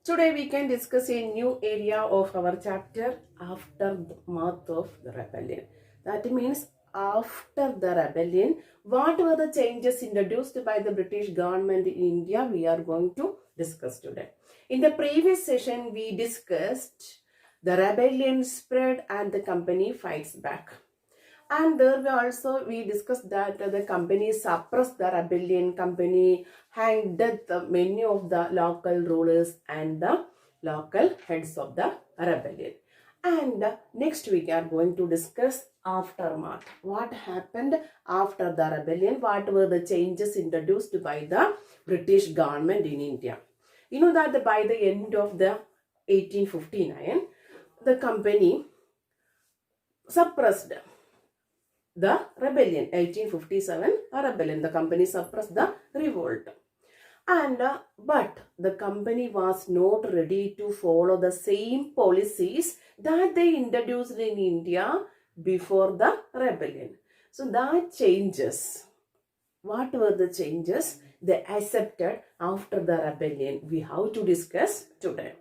Today we can discuss a new area of our chapter aftermath of the rebellion. That means after the rebellion, what were the changes introduced by the British government in India we are going to discuss today. In the previous session we discussed the rebellion spread and the company fights back. And there we discussed that the company suppressed the rebellion, company hanged death many of the local rulers and the local heads of the rebellion. And next week we are going to discuss aftermath. What happened after the rebellion? What were the changes introduced by the British government in India? You know that by the end of the 1859, the company suppressed the rebellion. 1857 a rebellion, the company suppressed the revolt, and but the company was not ready to follow the same policies that they introduced in India before the rebellion. So that changes, what were the changes they accepted after the rebellion, we have to discuss today.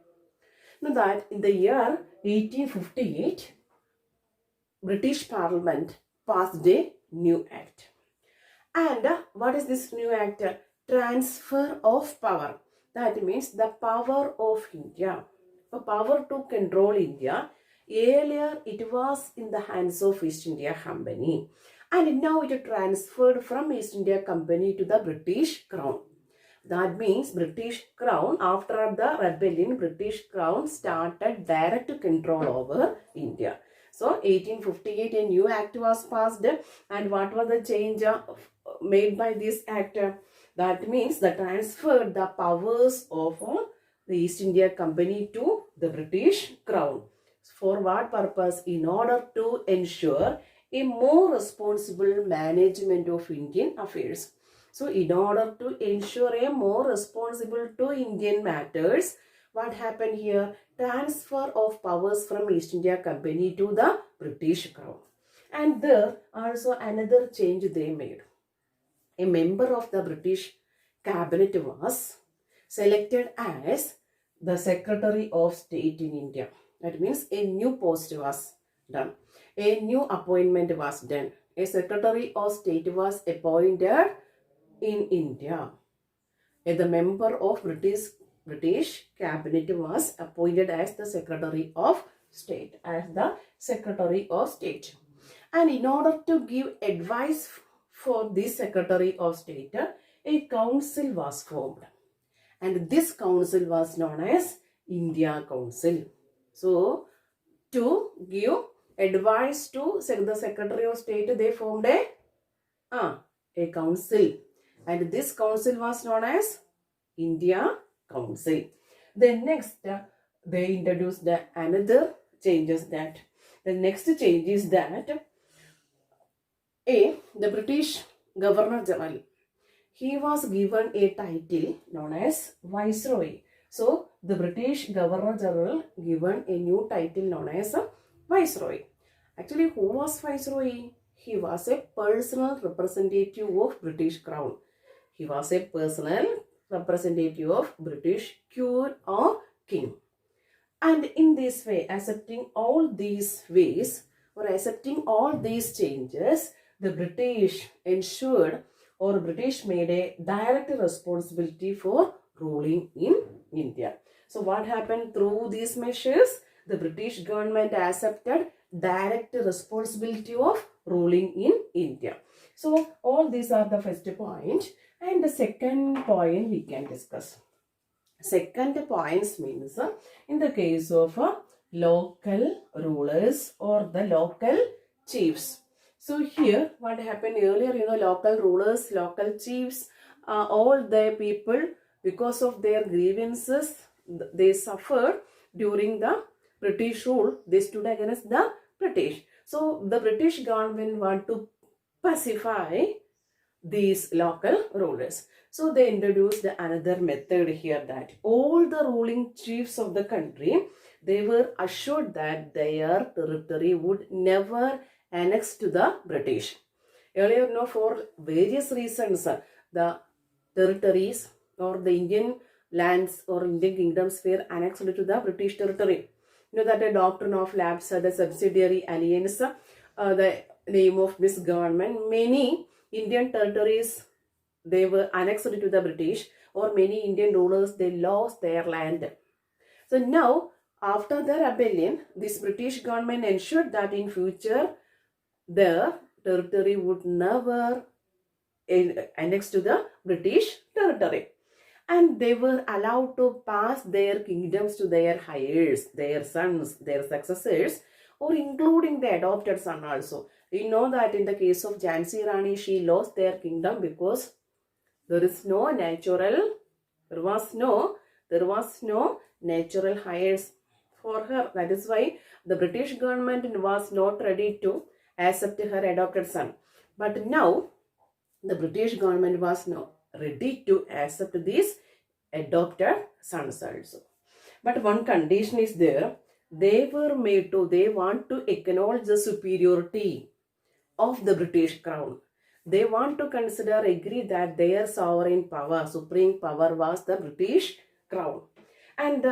Now that in the year 1858, British Parliament passed a new act. And what is this new act? Transfer of power. That means the power of India, the power to control India. Earlier it was in the hands of East India Company, and now it transferred from East India Company to the British Crown. That means British Crown, after the rebellion, British Crown started direct control over India. So 1858 a new act was passed, and what was the change made by this act? That means the transferred the powers of the East India Company to the British Crown. For what purpose? In order to ensure a more responsible management of Indian affairs. So in order to ensure a more responsible to Indian matters, what happened here? Transfer of powers from East India Company to the British Crown. And there also another change they made. A member of the British cabinet was selected as the Secretary of State in India. That means a new post was done. A new appointment was done. A Secretary of State was appointed in India. The member of British cabinet was appointed as the Secretary of State, And in order to give advice for this Secretary of State, a council was formed. And this council was known as India Council. So, to give advice to the Secretary of State, they formed a council. And this council was known as India Council. Then next, they introduced another changes that. The next change is that the British Governor General, he was given a title known as Viceroy. So the British Governor General given a new title known as Viceroy. Actually, who was Viceroy? He was a personal representative of British Crown. He was a personal representative of British Queen or King. And in this way, accepting all these ways or accepting all these changes, the British ensured or British made a direct responsibility for ruling in India. So what happened through these measures? The British government accepted direct responsibility of ruling in India. So all these are the first point, and the second point we can discuss. Second points means in the case of local rulers or the local chiefs. So here what happened earlier, local rulers, local chiefs, all the people, because of their grievances, they suffered during the British rule. They stood against the British. So the British government want to pacify these local rulers. So they introduced another method here, that all the ruling chiefs of the country, they were assured that their territory would never annex to the British. Earlier, for various reasons, the territories or the Indian lands or Indian kingdoms were annexed to the British territory. You know that the doctrine of lapse, the subsidiary alliance, the name of this government, many Indian territories, they were annexed to the British, or many Indian rulers, they lost their land. So now, after the rebellion, this British government ensured that in future, the territory would never annex to the British territory. And they were allowed to pass their kingdoms to their heirs, their sons, their successors, or including the adopted son also. You know that in the case of Jhansi Rani, she lost their kingdom because there was no natural heirs for her. That is why the British government was not ready to accept her adopted son. But now the British government was now ready to accept these adopted sons also. But one condition is there. They want to acknowledge the superiority of the British crown. They want to agree that their sovereign power, supreme power was the British crown. And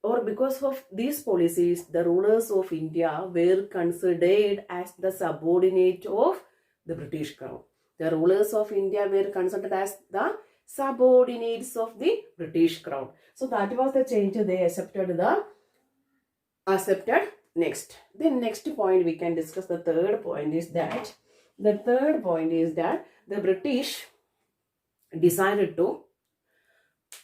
or because of these policies, the rulers of India were considered as the subordinate of the British crown. The rulers of India were considered as the subordinates of the British crown. So that was the change they accepted next. Then next point we can discuss. The third point is that the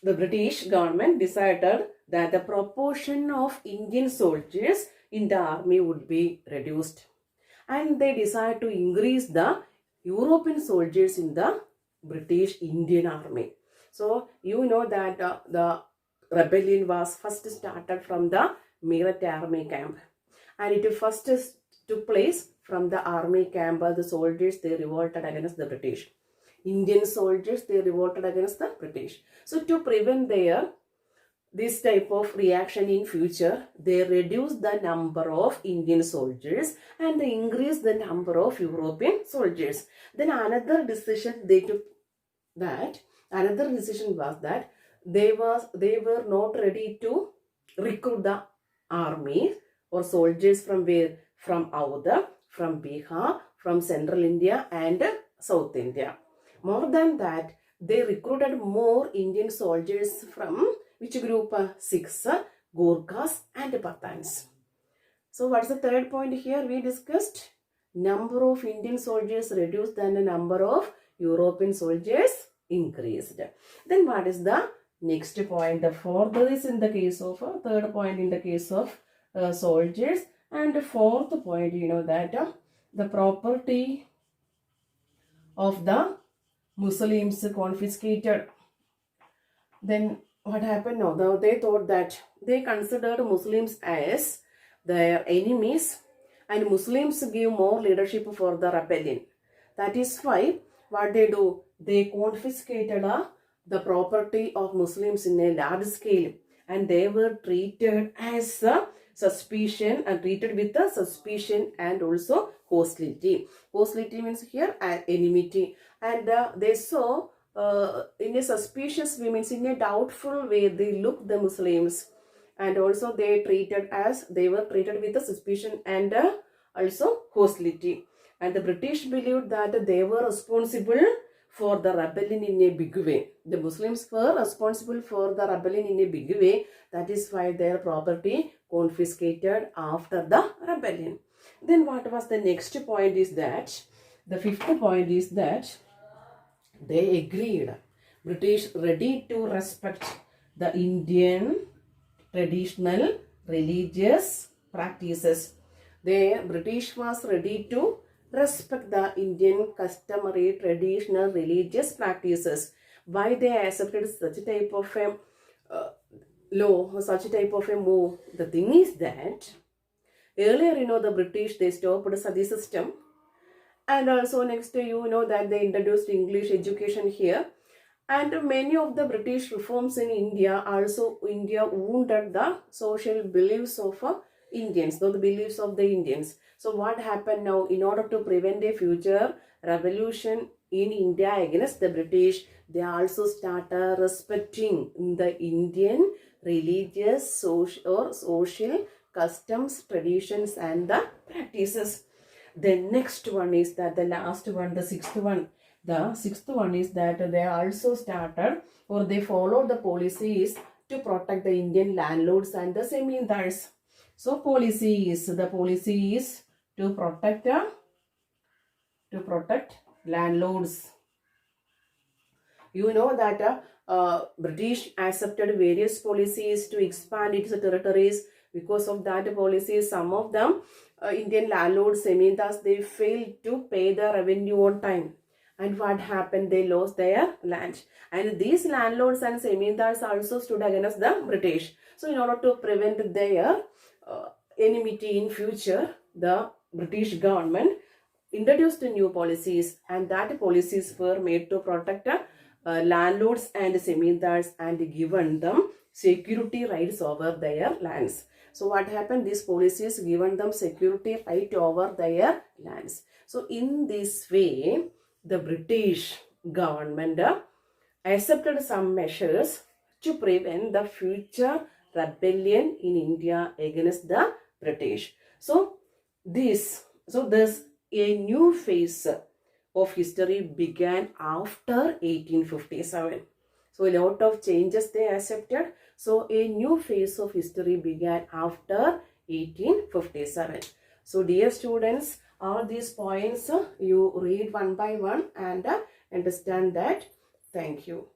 British government decided that the proportion of Indian soldiers in the army would be reduced, and they decided to increase the European soldiers in the British Indian army. So you know that the rebellion was first started from the Meerut army camp, and it first took place from the army camp. The soldiers, they revolted against the British. Indian soldiers, they revolted against the British. So to prevent this type of reaction in future, they reduced the number of Indian soldiers and they increased the number of European soldiers. Then another decision was that they were not ready to recruit the army or soldiers from where? From Awadh, from Bihar, from Central India and South India. More than that, they recruited more Indian soldiers from which group? Sikhs, Gurkhas and Pathans. So what's the third point here we discussed? Number of Indian soldiers reduced and the number of European soldiers increased. Then what is the next point? The fourth is in the case of third point in the case of soldiers, and the fourth point, you know that the property of the Muslims confiscated. Then what happened now? They thought that they considered Muslims as their enemies, and Muslims give more leadership for the rebellion. That is why what they do? They confiscated the property of Muslims in a large scale, and they were treated as suspicion and treated with the suspicion and also hostility. Hostility means here enmity, and they saw in a suspicious way, means in a doubtful way, they looked the Muslims, and also they were treated with the suspicion and also hostility. And the British believed that they were responsible for the rebellion in a big way. The Muslims were responsible for the rebellion in a big way. That is why their property confiscated after the rebellion. Then what was the next point is that, the fifth point is that they agreed, British ready to respect the Indian traditional religious practices. The British was ready to respect the Indian customary traditional religious practices. Why they accepted such a type of law, such a type of a move? The thing is that earlier, the British, they stopped the Sati system, and also next, that they introduced English education here, and many of the British reforms in India wounded the social beliefs of Indians, the beliefs of the Indians. So what happened now? In order to prevent a future revolution in India against the British, they also started respecting the Indian religious, social customs, traditions, and the practices. The next one is that the last one, the sixth one. The sixth one is that they also started or they followed the policies to protect the Indian landlords and the zamindars. So the policy is to protect landlords. You know that British accepted various policies to expand its territories. Because of that policy, some of them Indian landlords, zamindars, they failed to pay the revenue on time. And what happened? They lost their land. And these landlords and zamindars also stood against the British. So in order to prevent their enmity in future, the British government introduced new policies, and that policies were made to protect landlords and zamindars and given them security rights over their lands. So what happened? These policies given them security right over their lands. So in this way, the British government accepted some measures to prevent the future rebellion in India against the British. So thus a new phase of history began after 1857. So a lot of changes they accepted. So a new phase of history began after 1857. So dear students, all these points you read one by one and understand that. Thank you.